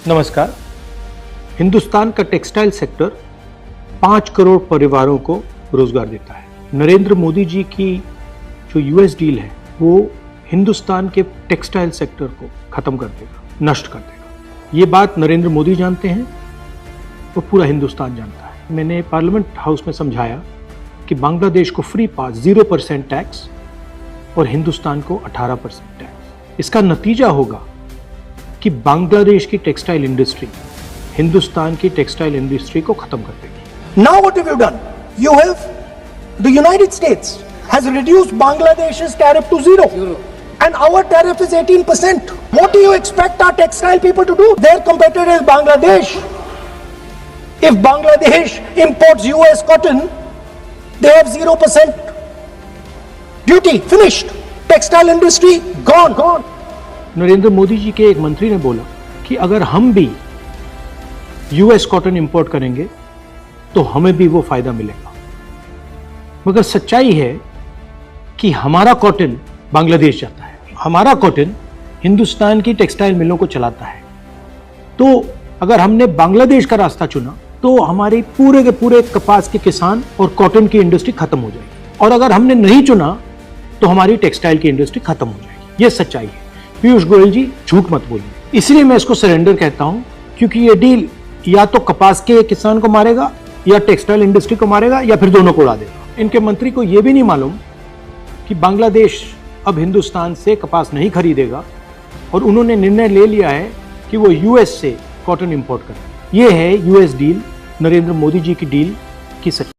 नमस्कार। हिंदुस्तान का textile sector 5 crore परिवारों को रोजगार देता है। नरेंद्र मोदी जी की जो यूएस डील है वो हिंदुस्तान के टेक्सटाइल सेक्टर को खत्म कर देगा, नष्ट कर देगा। ये बात नरेंद्र मोदी जानते हैं और पूरा हिंदुस्तान जानता है। मैंने पार्लियामेंट हाउस में समझाया कि बांग्लादेश को फ्री पास 0% टैक्स और हिंदुस्तान को 18% टैक्स। इसका नतीजा होगा कि बांग्लादेश की टेक्सटाइल इंडस्ट्री हिंदुस्तान की टेक्सटाइल इंडस्ट्री को खत्म कर देगी। Now what have you done? You have, the United States has reduced Bangladesh's tariff to zero. And our tariff is 18%. What do you expect our textile people to do? Their competitor is Bangladesh. If Bangladesh imports US cotton, they have 0% duty. Finished. Textile industry gone. Narendra Modi ji के एक मंत्री ने बोला कि अगर हम भी US cotton import करेंगे तो हमें भी वो फायदा मिलेगा। मगर सच्चाई है कि हमारा कॉटन बांग्लादेश जाता है, हमारा कॉटन हिंदुस्तान की टेक्सटाइल मिलों को चलाता है। तो अगर हमने बांग्लादेश का रास्ता चुना तो हमारे पूरे के पूरे कपास के किसान और कॉटन की इंडस्ट्री खत्म हो जाएगी, और अगर हमने नहीं चुना तो हमारी टेक्सटाइल की इंडस्ट्री खत्म हो जाएगी। ये सच्चाई है। पीयूष गोयल जी झूठ मत बोलिए। इसलिए मैं इसको सरेंडर कहता हूं, क्योंकि ये डील या तो कपास के किसान को मारेगा या टेक्सटाइल इंडस्ट्री को मारेगा या फिर दोनों को उड़ा देगा। इनके मंत्री को यह भी नहीं मालूम कि बांग्लादेश अब हिंदुस्तान से कपास नहीं खरीदेगा और उन्होंने निर्णय ले लिया है कि वो यूएस से कॉटन इंपोर्ट करें। यह है यूएस डील, नरेंद्र मोदी जी की डील की सच्चाई।